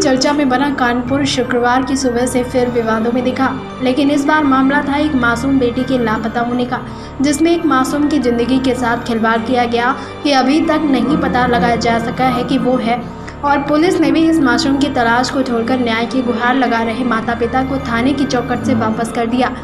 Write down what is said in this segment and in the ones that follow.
चर्चा में बना कानपुर शुक्रवार की सुबह से फिर विवादों में दिखा, लेकिन इस बार मामला था एक मासूम बेटी के लापता होने का, जिसमें एक मासूम की जिंदगी के साथ खिलवाड़ किया गया कि अभी तक नहीं पता लगाया जा सका है कि वो है। और पुलिस ने भी इस मासूम की तलाश को छोड़कर न्याय की गुहार लगा रहे माता पिता को थाने की चौखट से वापस कर दिया।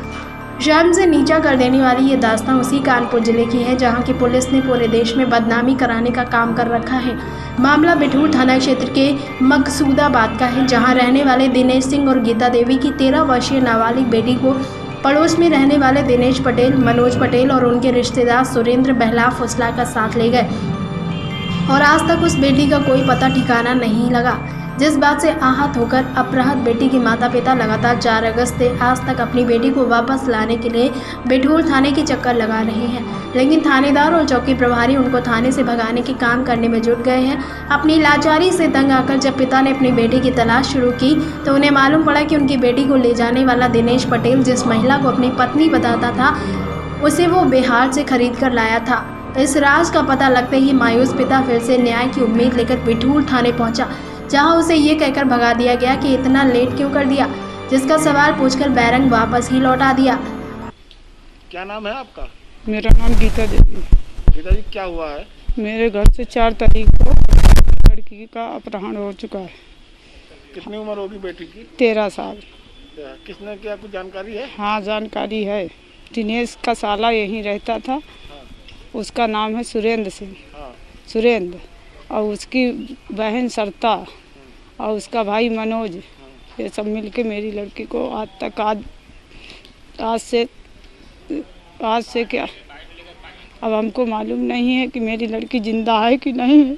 शर्म से नीचा कर देने वाली ये दास्तान उसी कानपुर जिले की है, जहां की पुलिस ने पूरे देश में बदनामी कराने का काम कर रखा है। मामला बिठूर थाना क्षेत्र के मकसूदाबाद का है, जहां रहने वाले दिनेश सिंह और गीता देवी की 13 वर्षीय नाबालिग बेटी को पड़ोस में रहने वाले दिनेश पटेल, मनोज पटेल और उनके रिश्तेदार सुरेंद्र बहला फुसला का साथ ले गए और आज तक उस बेटी का कोई पता ठिकाना नहीं लगा। जिस बात से आहत होकर अपहृत बेटी के माता पिता लगातार 4 अगस्त से आज तक अपनी बेटी को वापस लाने के लिए बिठूर थाने के चक्कर लगा रहे हैं, लेकिन थानेदार और चौकी प्रभारी उनको थाने से भगाने के काम करने में जुट गए हैं। अपनी लाचारी से तंग आकर जब पिता ने अपनी बेटी की तलाश शुरू की तो उन्हें मालूम पड़ा कि उनकी बेटी को ले जाने वाला दिनेश पटेल, जिस महिला को अपनी पत्नी बताता था, उसे वो बिहार से खरीद कर लाया था। इस राज का पता लगते ही मायूस पिता फिर से न्याय की उम्मीद लेकर बिठूर थाने पहुंचा, जहां उसे ये कहकर भगा दिया गया कि इतना लेट क्यों कर दिया, जिसका सवाल पूछकर बैरंग वापस ही लौटा दिया। क्या नाम है आपका? मेरा नाम गीता देवी। गीता जी, क्या हुआ है? मेरे घर से 4 तारीख को लड़की का अपहरण हो चुका है। कितनी उम्र होगी बेटी की? 13 साल। किसने किया, कुछ जानकारी है? हाँ, जानकारी है। दिनेश का साला यहीं रहता था। हाँ। उसका नाम है सुरेंद्र सिंह। हाँ। सुरेंद्र और उसकी बहन सरता और उसका भाई मनोज, ये सब मिलके मेरी लड़की को आज से क्या, अब हमको मालूम नहीं है कि मेरी लड़की जिंदा है कि नहीं है।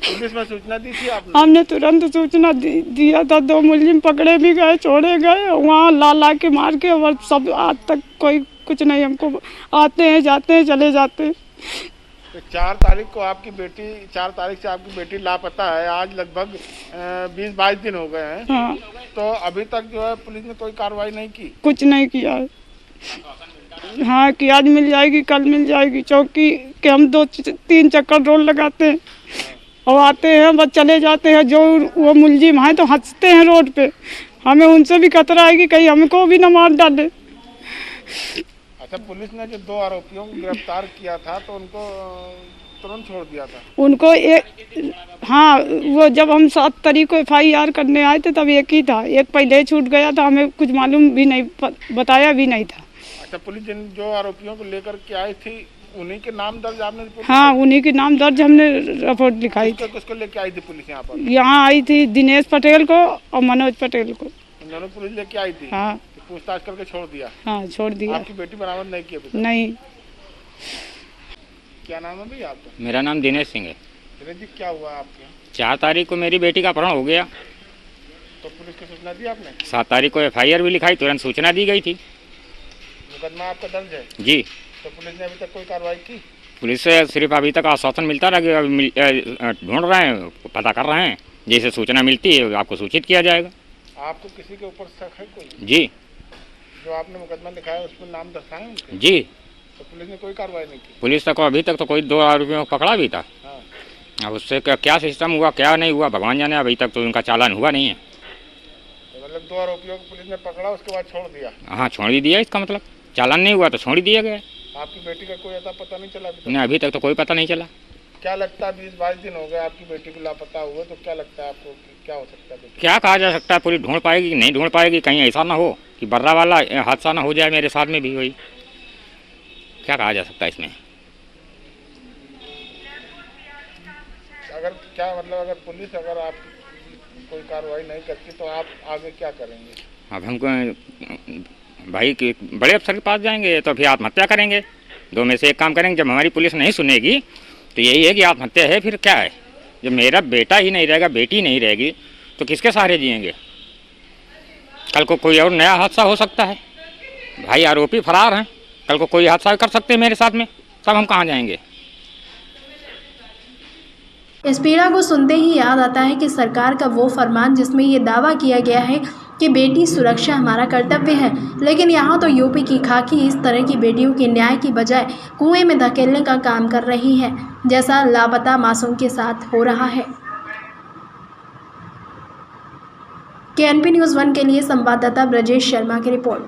पुलिस में सूचना दी थी आपने? हमने तुरंत सूचना दिया था। 2 मुलजिम पकड़े भी गए, छोड़े गए, वहाँ ला के मार के, और सब आज तक कोई कुछ नहीं। हमको आते हैं, जाते हैं, चले जाते हैं। तो 4 तारीख को आपकी बेटी, 4 तारीख से आपकी बेटी लापता है। आज लगभग 20-22 दिन हो गए हैं। हाँ। तो अभी तक जो है पुलिस ने कोई कार्रवाई नहीं की? कुछ नहीं किया है। हाँ, कि आज मिल जाएगी, कल मिल जाएगी। चौकी के हम 2-3 चक्कर रोड लगाते हैं और आते हैं, बस चले जाते हैं। जो वो मुलजिम हैं तो हंसते हैं रोड पे। हमें उनसे भी खतरा है कि कहीं हमको भी न मार डाले। अच्छा, पुलिस ने जो 2 आरोपियों को गिरफ्तार किया था तो उनको तुरंत छोड़ दिया था? उनको हाँ, वो जब हम 7 तारीख को FIR करने आए थे तब एक ही था, एक पहले छूट गया था। हमें कुछ मालूम भी नहीं, बताया भी नहीं था। अच्छा, पुलिस जिन जो आरोपियों को लेकर के आई थी उन्हीं के नाम दर्ज आपने? हाँ, उन्हीं के नाम दर्ज हमने रिपोर्ट लिखाई थी। किसको लेके आई थी पुलिस यहाँ पर? यहाँ आई थी दिनेश पटेल को और मनोज पटेल को। दोनों पुलिस लेके आई थी? हाँ। पूछताछ करके छोड़ दिया? हाँ, छोड़ दिया। आपकी बेटी बरामद नहीं की अभी तक? नहीं। क्या नाम है भैया आपका? मेरा नाम दिनेश सिंह है। दिनेश जी, क्या हुआ आपके? 4 तारीख को मेरी बेटी का अपहरण हो गया। तो पुलिस को सूचना दी आपने? 7 तारीख को FIR भी लिखाई, तुरंत सूचना दी गई थी। मुकदमा आपका दर्ज है? जी। तो पुलिस ने अभी तक कोई कार्रवाई की? पुलिस से सिर्फ अभी तक आश्वासन मिलता रहा कि ढूंढ रहे हैं, पता कर रहे हैं, जैसे सूचना मिलती है आपको सूचित किया जाएगा। आपको किसी के ऊपर शक है कोई? जी। जो आपने मुकदमा लिखाया उसमें नाम दर्शाए उनके? जी। तो पुलिस ने कोई कार्रवाई नहीं की? पुलिस तक अभी तक तो कोई 2 आरोपियों को पकड़ा भी था। हाँ। अब उससे क्या सिस्टम हुआ, क्या नहीं हुआ, भगवान जाने। अभी तक तो उनका चालान हुआ नहीं है। तो मतलब 2 आरोपियों को पुलिस ने पकड़ा, उसके बाद छोड़ दिया? हाँ, छोड़ ही दिया। इसका मतलब चालान नहीं हुआ तो छोड़ ही दिया गया। आपकी बेटी का कोई अता पता नहीं चला? नहीं, अभी तक तो कोई पता नहीं चला। क्या लगता है 20-22 दिन हो गए आपकी बेटी को लापता हुए, तो क्या लगता है आपको क्या हो सकता है? क्या कहा जा सकता है, पुलिस ढूंढ पाएगी कि नहीं ढूंढ पाएगी? कहीं ऐसा ना हो कि बर्रा वाला हादसा ना हो जाए मेरे साथ में भी वही। क्या कहा जा सकता है इसमें? अगर पुलिस आप कोई कार्रवाई नहीं करती तो आप आगे क्या करेंगे? अब हमको भाई के बड़े अफसर के पास जाएंगे तो फिर आत्महत्या करेंगे। 2 में से एक काम करेंगे। जब हमारी पुलिस नहीं सुनेगी तो यही है कि आत्महत्या है। फिर क्या है, जब मेरा बेटा ही नहीं रहेगा, बेटी नहीं रहेगी, तो किसके सहारे जिएंगे? कल को कोई और नया हादसा हो सकता है। भाई आरोपी फरार हैं, कल को कोई हादसा कर सकते हैं मेरे साथ में, तब हम कहाँ जाएंगे? इस पीड़ा को सुनते ही याद आता है कि सरकार का वो फरमान जिसमें ये दावा किया गया है कि बेटी सुरक्षा हमारा कर्तव्य है, लेकिन यहाँ तो यूपी की खाकी इस तरह की बेटियों के न्याय की बजाय कुएं में धकेलने का काम कर रही है, जैसा लापता मासूम के साथ हो रहा है। KNP न्यूज़ 1 के लिए संवाददाता ब्रजेश शर्मा की रिपोर्ट।